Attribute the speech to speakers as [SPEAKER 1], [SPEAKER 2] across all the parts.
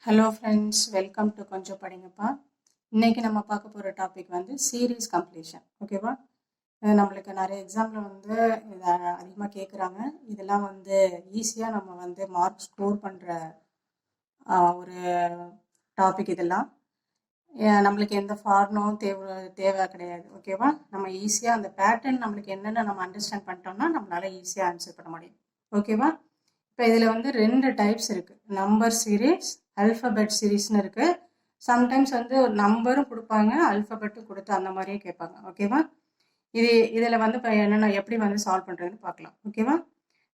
[SPEAKER 1] Hello friends, welcome to konjampadingapa. இன்றைக்கி நம்ம பார்க்க போகிற டாபிக் வந்து சீரீஸ் கம்ப்ளீஷன். ஓகேவா? இது நம்மளுக்கு நிறைய எக்ஸாமில் வந்து இதை அதிகமாக கேட்குறாங்க. இதெல்லாம் வந்து ஈஸியாக நம்ம வந்து மார்க் ஸ்கோர் பண்ணுற ஒரு டாபிக். இதெல்லாம் நம்மளுக்கு எந்த ஃபார்மும் தேவை கிடையாது. ஓகேவா? நம்ம ஈஸியாக அந்த பேட்டர்ன் நம்மளுக்கு என்னென்ன நம்ம அண்டர்ஸ்டாண்ட் பண்ணிட்டோம்னா நம்மளால ஈஸியாக ஆன்சர் பண்ண முடியும். ஓகேவா? இப்போ இதில் வந்து 2 டைப்ஸ் இருக்குது. நம்பர் சீரீஸ், அல்ஃபபெட் சீரீஸ்னு இருக்குது. சம்டைம்ஸ் வந்து ஒரு நம்பரும் கொடுப்பாங்க, அல்ஃபபெட்டும் கொடுத்து அந்த மாதிரியே கேட்பாங்க. ஓகேவா? இதில் வந்து இப்போ என்னென்ன எப்படி வந்து சால்வ் பண்ணுறதுன்னு பார்க்கலாம். ஓகேவா?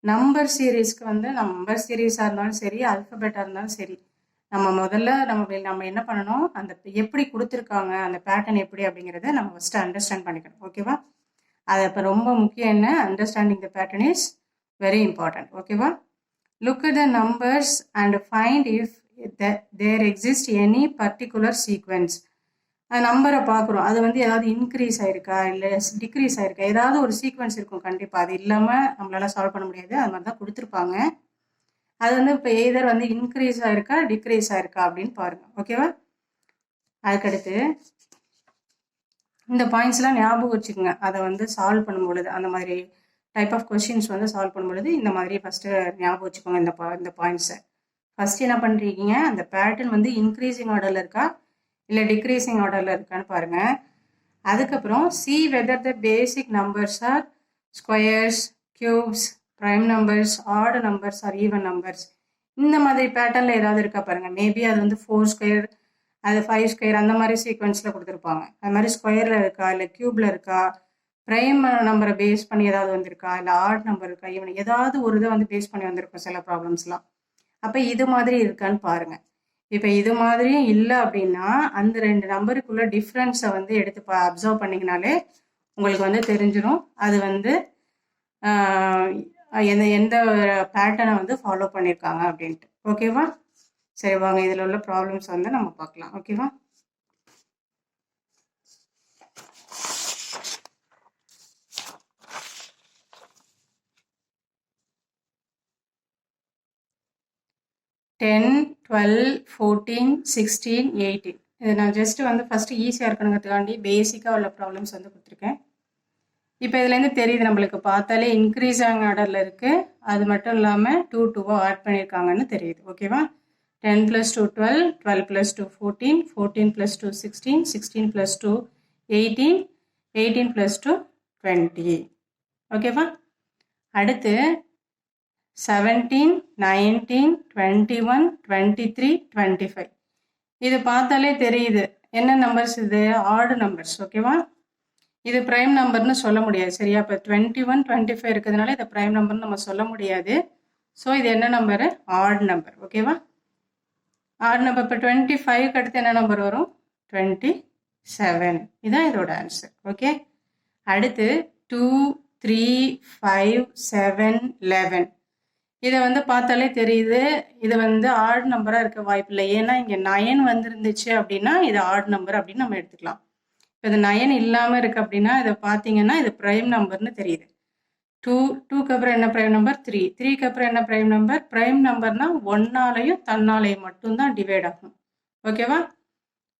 [SPEAKER 1] நம்பர் சீரீஸ்க்கு வந்து நம்பர் சீரீஸாக இருந்தாலும் சரி, அல்ஃபபெட்டாக இருந்தாலும் சரி, நம்ம முதல்ல நம்ம என்ன பண்ணணும், அந்த எப்படி கொடுத்துருக்காங்க, அந்த பேட்டர்ன் எப்படி அப்படிங்கிறத நம்ம ஃபஸ்ட்டு அண்டர்ஸ்டாண்ட் பண்ணிக்கணும். ஓகேவா? அது இப்போ ரொம்ப முக்கியம். என்ன understanding the pattern is very important. ஓகேவா? Look at the numbers and find if there exists any particular sequence. அந்த நம்பரை பார்க்குறோம், அது வந்து ஏதாவது இன்க்ரீஸ் ஆயிருக்கா இல்லை டிக்ரீஸ் ஆயிருக்கா, ஏதாவது ஒரு சீக்வன்ஸ் இருக்கும் கண்டிப்பாக. அது இல்லாமல் நம்மளால சால்வ் பண்ண முடியாது. அது மாதிரி தான் கொடுத்துருப்பாங்க. அது வந்து இப்போ எய்தர் வந்து இன்க்ரீஸ் ஆயிருக்கா டிக்ரீஸ் ஆயிருக்கா அப்படின்னு பாருங்கள். ஓகேவா? அதுக்கடுத்து இந்த பாயிண்ட்ஸ்லாம் ஞாபகம் வச்சுக்கோங்க. அதை வந்து சால்வ் பண்ணும் பொழுது அந்த மாதிரி டைப் ஆஃப் கொஸ்டின்ஸ் வந்து சால்வ் பண்ணும்பொழுது இந்த மாதிரி ஃபஸ்ட்டு ஞாபகம் வச்சுக்கோங்க இந்த பாயிண்ட்ஸை. ஃபஸ்ட்டு என்ன பண்ணுறீங்க, அந்த பேட்டர்ன் வந்து இன்க்ரீசிங் ஆர்டரில் இருக்கா இல்லை டிக்ரீசிங் ஆர்டரில் இருக்கான்னு பாருங்கள். அதுக்கப்புறம் see whether the basic numbers are squares, cubes, prime numbers, odd numbers are even numbers. இந்த மாதிரி பேட்டர்னில் ஏதாவது இருக்கா பாருங்கள். மேபி அது வந்து 4 ஸ்கொயர், அது 5 ஸ்கொயர், அந்த மாதிரி சீக்வன்ஸில் கொடுத்துருப்பாங்க. அது மாதிரி ஸ்கொயரில் இருக்கா இல்லை க்யூப்பில் இருக்கா, ப்ரைம் நம்பரை பேஸ் பண்ணி ஏதாவது வந்திருக்கா இல்லை ஆட் நம்பர் இருக்கா, ஈவன் ஏதாவது ஒரு இதை வந்து பேஸ் பண்ணி வந்திருக்கும் சில ப்ராப்ளம்ஸ்லாம். அப்போ இது மாதிரி இருக்கான்னு பாருங்கள். இப்போ இது மாதிரியும் இல்லை அப்படின்னா அந்த 2 நம்பருக்குள்ள டிஃப்ரென்ஸை வந்து எடுத்து அப்சர்வ் பண்ணிங்கனாலே உங்களுக்கு வந்து தெரிஞ்சிடும் அது வந்து எந்த பேட்டர்னை வந்து ஃபாலோ பண்ணியிருக்காங்க அப்படின்ட்டு. ஓகேவா? சரி, வாங்க இதில் உள்ள ப்ராப்ளம்ஸ் வந்து நம்ம பார்க்கலாம். ஓகேவா? டென், 12, 14, 16, 18. இது நான் ஜஸ்ட் வந்து ஃபஸ்ட்டு ஈஸியாக இருக்கணுங்கிறதுக்காண்டி பேசிக்காக உள்ள ப்ராப்ளம்ஸ் வந்து கொடுத்துருக்கேன். இப்போ இதுலேருந்து தெரியுது நம்மளுக்கு பார்த்தாலே இன்க்ரீஸ் ஆகிற ஆர்டரில் இருக்குது. அது மட்டும் இல்லாமல் 2 ஆட் பண்ணியிருக்காங்கன்னு தெரியுது. ஓகேவா? 10 + 2 12, 12 + 2 14, 14 + 2 16, 16 + 2 18, 18 + 2 20. ஓகேவா? அடுத்து 17, 19, 21, 23, 25. இது பார்த்தாலே தெரியுது என்ன நம்பர்ஸ், இது ஆட் நம்பர்ஸ். ஓகேவா? இது ப்ரைம் நம்பர்னு சொல்ல முடியாது. சரியா? இப்போ 21, 25 இருக்கிறதுனால இதை ப்ரைம் நம்பர்னு நம்ம சொல்ல முடியாது. ஸோ இது என்ன நம்பரு? Odd number. ஓகேவா? Odd number. இப்போ 25க்கு அடுத்து என்ன நம்பர் வரும்? 27. இதுதான் இதோட ஆன்சர். ஓகே. அடுத்து 2, 3, 5, 7, 11. இதை வந்து பார்த்தாலே தெரியுது இது வந்து ஆட் நம்பராக இருக்க வாய்ப்பு இல்லை. ஏன்னா இங்கே 9 வந்துருந்துச்சு அப்படின்னா இது ஆட் நம்பர் அப்படின்னு நம்ம எடுத்துக்கலாம். இப்போ இது 9 இல்லாமல் இருக்குது அப்படின்னா இதை பார்த்தீங்கன்னா இது ப்ரைம் நம்பர்னு தெரியுது. 2க்கு அப்புறம் என்ன ப்ரைம் நம்பர்? 3க்கு அப்புறம் என்ன ப்ரைம் நம்பர்? ப்ரைம் நம்பர்னால் 1ஆலையும் தன்னாலையும் மட்டும்தான் டிவைட் ஆகும். ஓகேவா?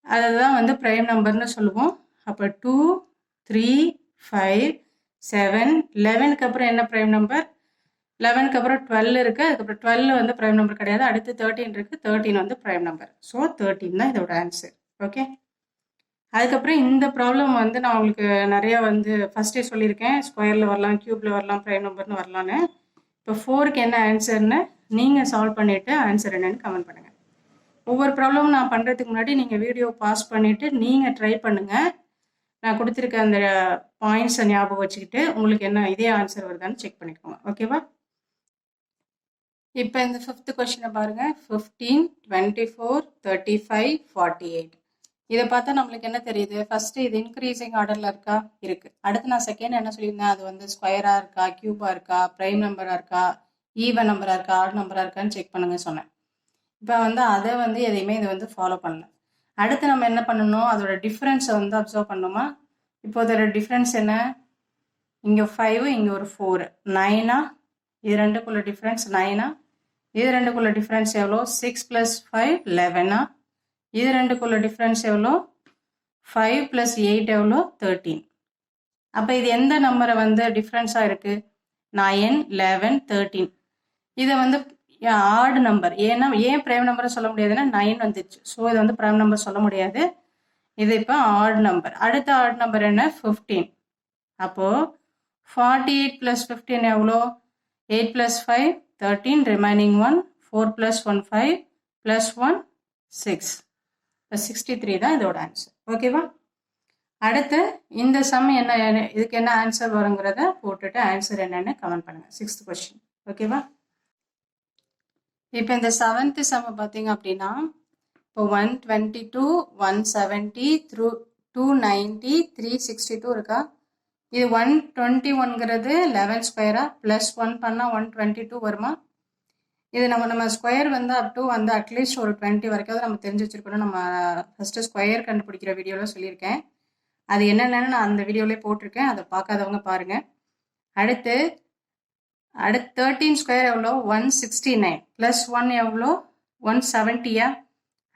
[SPEAKER 1] அதுதான் வந்து ப்ரைம் நம்பர்னு சொல்லுவோம். அப்போ 2, 3, 5, 7, 11க்கு அப்புறம் என்ன ப்ரைம் நம்பர்? 11க்கு அப்புறம் 12 இருக்குது. அதுக்கப்புறம் 12 வந்து ப்ரைம் நம்பர் கிடையாது. அடுத்து 13 இருக்குது. 13 வந்து ப்ரைம் நம்பர். ஸோ 13 தான் இதோட ஆன்சர். ஓகே. அதுக்கப்புறம் இந்த ப்ராப்ளம் வந்து நான் உங்களுக்கு நிறையா வந்து ஃபஸ்ட்டே சொல்லியிருக்கேன். ஸ்கொயரில் வரலாம், க்யூப்பில் வரலாம், ப்ரைம் நம்பர்னு வரலான்னு. இப்போ 4க்கு என்ன ஆன்சர்னு நீங்கள் சால்வ் பண்ணிவிட்டு ஆன்சர் என்னன்னு கமெண்ட் பண்ணுங்கள். ஒவ்வொரு ப்ராப்ளமும் நான் பண்ணுறதுக்கு முன்னாடி நீங்கள் வீடியோ பாஸ் பண்ணிவிட்டு நீங்கள் ட்ரை பண்ணுங்கள். நான் கொடுத்துருக்க அந்த பாயிண்ட்ஸை ஞாபகம் வச்சுக்கிட்டு உங்களுக்கு என்ன இதே ஆன்சர் வருதான்னு செக் பண்ணிக்கோங்க. ஓகேவா? இப்போ இந்த 5th கொஸ்டினை பாருங்கள். 15, 24, 35, 48. இதை பார்த்தா நம்மளுக்கு என்ன தெரியுது? ஃபஸ்ட்டு இது இன்க்ரீசிங் ஆர்டரில் இருக்கா? இருக்குது. அடுத்து நான் செகண்ட் என்ன சொல்லியிருந்தேன், அது வந்து ஸ்கொயராக இருக்கா, க்யூபாக இருக்கா, ப்ரைம் நம்பராக இருக்கா, ஈவன் நம்பராக இருக்கா, ஆட் நம்பராக இருக்கான்னு செக் பண்ணுங்க சொன்னேன். இப்போ வந்து அதை வந்து எதையுமே இது வந்து ஃபாலோ பண்ணல. அடுத்து நம்ம என்ன பண்ணணும், அதோட டிஃப்ரென்ஸை வந்து அப்சர்வ் பண்ணணுமா? இப்போ அதோட டிஃப்ரென்ஸ் என்ன? இங்கே 5, இங்கே ஒரு 4, 9. இது ரெண்டுக்குள்ள டிஃப்ரென்ஸ் 9. இது ரெண்டுக்குள்ள டிஃப்ரென்ஸ் எவ்வளோ? 6 + 5 11. இது ரெண்டுக்குள்ள டிஃப்ரென்ஸ் எவ்வளோ? 5 + 8 எவ்வளோ? 13. அப்போ இது எந்த நம்பரை வந்து டிஃப்ரென்ஸாக இருக்குது? 9, 11, 13. இதை வந்து ஆட் நம்பர். ஏன்னா ஏன் பிரைம் நம்பரை சொல்ல முடியாதுன்னா 9 வந்துச்சு. ஸோ இதை வந்து பிரைம் நம்பர் சொல்ல முடியாது. இது இப்போ ஆட் நம்பர். அடுத்த ஆட் நம்பர் என்ன? 15. அப்போது 48 + 15 எவ்வளோ? 8 + 5 13, ரிமைனிங் 1, 4 + 1 5 + 1 6. இப்போ 63 தான் இதோட ஆன்சர். ஓகேவா? அடுத்து இந்த சம் என்ன, இதுக்கு என்ன ஆன்சர் வருங்கிறத போட்டுட்டு ஆன்சர் என்னன்னு கமெண்ட் பண்ணுங்க. 6th question. ஓகேவா? இப்போ இந்த 7th சம் பார்த்தீங்க அப்படின்னா இப்போ 122, 170 through 290, 362 இருக்கா? இது 121ங்கிறது 11 ஸ்கொயரா? ப்ளஸ் 1 பண்ணால் 122 வருமா? இது நம்ம ஸ்கொயர் வந்து அப் டு வந்து அட்லீஸ்ட் ஒரு 20 வரைக்கும் நம்ம தெரிஞ்சு வச்சிருக்கணும். நம்ம ஃபஸ்ட்டு ஸ்கொயர் கண்டுபிடிக்கிற வீடியோவில் சொல்லியிருக்கேன். அது என்னென்னு நான் அந்த வீடியோவிலே போட்டிருக்கேன். அதை பார்க்காதவங்க பாருங்கள். அடுத்து 13 ஸ்கொயர் எவ்வளோ? 169 ப்ளஸ் 1 எவ்வளோ? 170யா?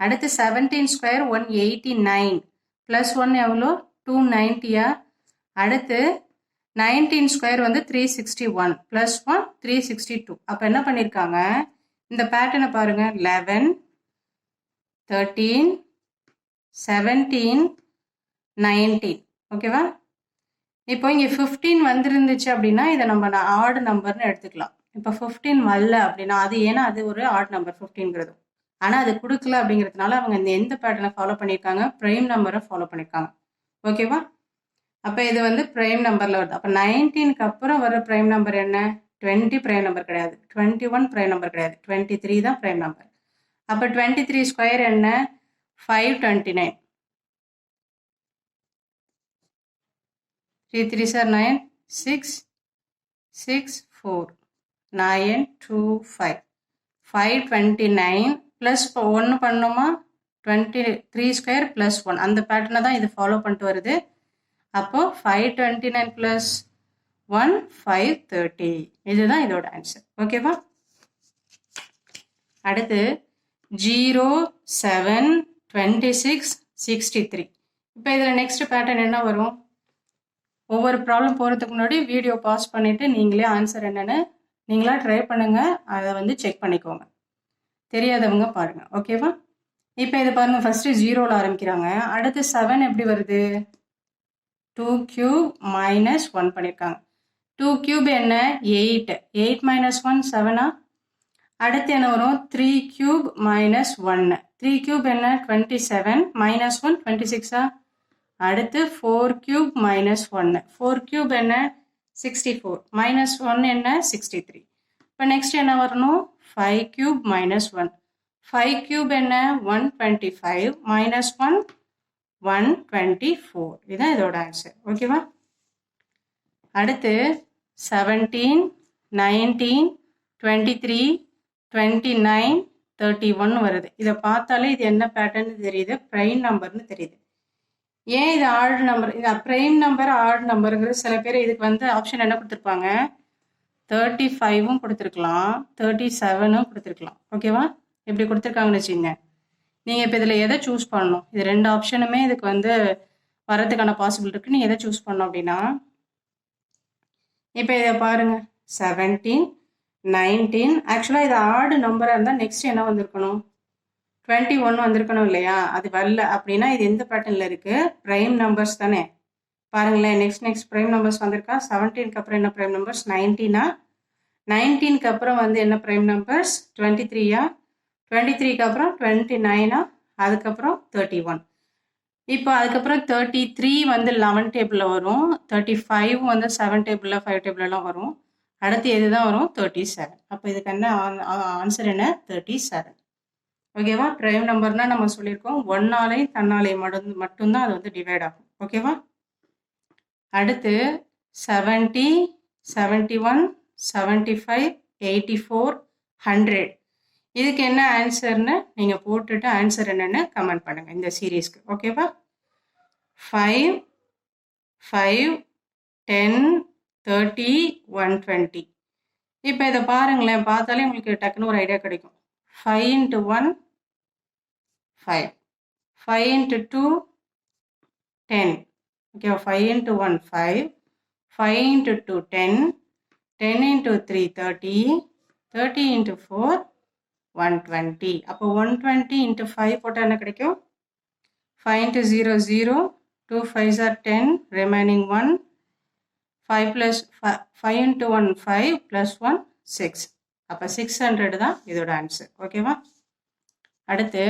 [SPEAKER 1] அடுத்து 17 ஸ்கொயர் 189 ப்ளஸ் 1 எவ்வளோ? 290யா? அடுத்து 19 ஸ்கொயர் வந்து 361 ப்ளஸ் 1 362. அப்போ என்ன பண்ணியிருக்காங்க? இந்த பேட்டர்னை பாருங்கள். 11, 13, 17, 19. ஓகேவா? இப்போ இங்கே 15 வந்துருந்துச்சு அப்படின்னா இதை நம்ம ஆட் நம்பர்னு எடுத்துக்கலாம். இப்போ 15 வரல அப்படின்னா அது ஏன்னா அது ஒரு ஆட் நம்பர் 15ங்கிறது. ஆனால் அது கொடுக்கல அப்படிங்கிறதுனால அவங்க இந்த எந்த பேட்டர்னை ஃபாலோ பண்ணியிருக்காங்க? ப்ரைம் நம்பரை ஃபாலோ பண்ணியிருக்காங்க. ஓகேவா? அப்போ இது வந்து ப்ரைம் நம்பரில் வருது. அப்போ 19க்கு அப்புறம் வர ப்ரைம் நம்பர் என்ன? 20 ப்ரைம் நம்பர் கிடையாது, 21 ப்ரைம் நம்பர் கிடையாது, 23 தான் ப்ரைம் நம்பர். அப்போ 23 ஸ்கொயர் என்ன? 529. 3 3s are 9, 6, 6, 4, 9, 2, 5. 529 ப்ளஸ் 1 பண்ணோமா? 23 ஸ்கொயர் ப்ளஸ் 1. அந்த பேட்டர்னை தான் இது ஃபாலோ பண்ணிட்டு வருது. அப்போ 529 ப்ளஸ் 1 530. இதுதான் இதோட ஆன்சர். ஓகேவா? அடுத்து 0, 7, 26, 63. இப்போ இதில் நெக்ஸ்ட் பேட்டர்ன் என்ன வரும்? ஒவ்வொரு ப்ராப்ளம் போகிறதுக்கு முன்னாடி வீடியோ பாஸ் பண்ணிவிட்டு நீங்களே ஆன்சர் என்னென்னு நீங்களா ட்ரை பண்ணுங்கள். அதை வந்து செக் பண்ணிக்கோங்க. தெரியாதவங்க பாருங்கள். ஓகேவா? இப்போ இதை பாருங்கள். ஃபஸ்ட்டு 0வில் ஆரம்பிக்கிறாங்க. அடுத்து 7 எப்படி வருது? 2 cube minus 1 பண்ணியிருக்காங்க. 2 cube என்ன? 8. 8 minus 1 7. அடுத்து என்ன வரும்? 3 cube minus 1. 3 cube என்ன? 27 minus 1 26. அடுத்து 4 cube minus 1. 4 cube என்ன? 64 minus 1 என்ன? 63. இப்போ நெக்ஸ்ட் என்ன வரணும்? 5 cube minus 1. 5 cube என்ன? 125 minus 1 124. இதுதான் இதோட ஆன்சர். ஓகேவா? அடுத்து 17, 19, 23, 29, 31 வருது. இதை பார்த்தாலே இது என்ன பேட்டர்னு தெரியுது? ப்ரைம் நம்பர்னு தெரியுது. ஏன் இது ஆட் நம்பர்? இது ப்ரைம் நம்பர் ஆட் நம்பருங்கிறது சில பேர் இதுக்கு வந்து ஆப்ஷன் என்ன கொடுத்துருப்பாங்க? 35ம் கொடுத்துருக்கலாம், 37ம் கொடுத்துருக்கலாம். ஓகேவா? இப்படி கொடுத்துருக்காங்கன்னு வச்சுங்க. நீங்கள் இப்போ இதில் எதை சூஸ் பண்ணணும்? இது 2 ஆப்ஷனுமே இதுக்கு வந்து வரதுக்கான பாசிபிள் இருக்குது. நீங்கள் எதை சூஸ் பண்ணணும் அப்படின்னா, இப்போ இதை பாருங்கள். 17, 19. ஆக்சுவலாக இது ஆடு நம்பராக இருந்தால் நெக்ஸ்ட் என்ன வந்திருக்கணும்? 21 வந்திருக்கணும் இல்லையா? அது வரல அப்படின்னா இது எந்த பேட்டர்னில் இருக்குது? ப்ரைம் நம்பர்ஸ் தானே. பாருங்களேன். நெக்ஸ்ட் ப்ரைம் நம்பர்ஸ் வந்திருக்கா? 17க்கு அப்புறம் என்ன ப்ரைம் நம்பர்ஸ்? 19. 19க்கு அப்புறம் வந்து என்ன ப்ரைம் நம்பர்ஸ்? 23. 23க்கு அப்புறம் 29. அதுக்கப்புறம் 31. இப்போ அதுக்கப்புறம் 33 வந்து 11 டேபிளில் வரும். 35 வந்து 7 டேபிளில் 5 டேபிளெலாம் வரும். அடுத்து எது தான் வரும்? 37. அப்போ இதுக்கு என்ன ஆன்சர் என்ன? 37. ஓகேவா? ப்ரைம் நம்பர்னால் நம்ம சொல்லியிருக்கோம் 1ஆலே தன்னாலே மட்டும்தான் அது வந்து டிவைட் ஆகும். ஓகேவா? அடுத்து 70, 71, 75, 84, 100. இதுக்கு என்ன ஆன்சர்னு நீங்கள் போட்டுட்டு ஆன்சர் என்னென்னு கமெண்ட் பண்ணுங்கள் இந்த சீரீஸ்க்கு. ஓகேவா? 5, 5, 10, 30, 120. இப்போ இதை பாருங்களேன், பார்த்தாலே உங்களுக்கு டக்குன்னு ஒரு ஐடியா கிடைக்கும். 5 into 1 5, 5 into 2 10. Okay, 5 into 1 5, 5 into 2 10, 10 into 3 30, 30 into 4 120. அப்போ 120 into 5 போட்டால் என்ன கிடைக்கும்? 5 into 0 0, 2 5s are 10, remaining 1, 5 plus 5 into 1 5 plus 1 6. அப்போ 600 தான் இதோட ஆன்சர். ஓகேவா? அடுத்து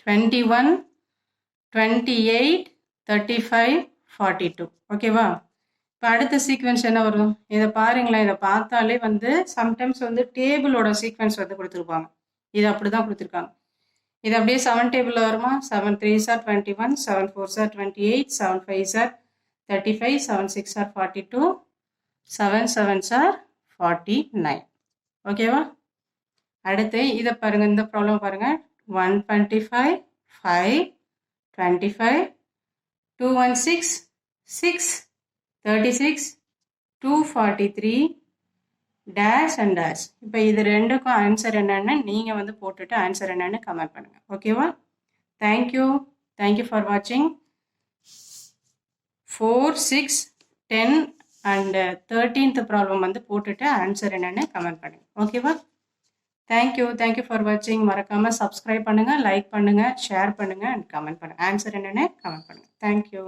[SPEAKER 1] 21, 28, 35, 42. ஓகேவா? இப்போ அடுத்த சீக்வன்ஸ் என்ன வரும்? இதை பாருங்களேன், இதை பார்த்தாலே வந்து சம்டைம்ஸ் வந்து டேபிளோட சீக்வன்ஸ் வந்து கொடுத்துருப்பாங்க. இது அப்படி தான் கொடுத்துருக்காங்க. இது அப்படியே 7 டேபிளில் வருமா? 7 3s are 21, 7 4s are 28, 7 5s are 35, 7 6 are 42, 7 7s are 49. ஓகேவா? அடுத்து இதை பாருங்க, இந்த ப்ராப்ளம் பாருங்க. 125 5 25 216 6 36 243 டேஷ் அண்ட் டேஷ். இப்போ இது ரெண்டுக்கும் ஆன்சர் என்னென்னு நீங்கள் வந்து போட்டுட்டு ஆன்சர் என்னென்னு கமெண்ட் பண்ணுங்கள். ஓகேவா? தேங்க்யூ ஃபார் வாட்சிங். 4 6 10 அண்ட் 13th ப்ராப்ளம் வந்து போட்டுட்டு ஆன்சர் என்னென்னு கமெண்ட் பண்ணுங்கள். ஓகேவா? தேங்க்யூ ஃபார் வாட்சிங். மறக்காமல் சப்ஸ்கிரைப் பண்ணுங்கள், லைக் பண்ணுங்கள், ஷேர் பண்ணுங்கள் அண்ட் கமெண்ட் பண்ணுங்கள். ஆன்சர் என்னென்னு கமெண்ட் பண்ணுங்கள். தேங்க்யூ.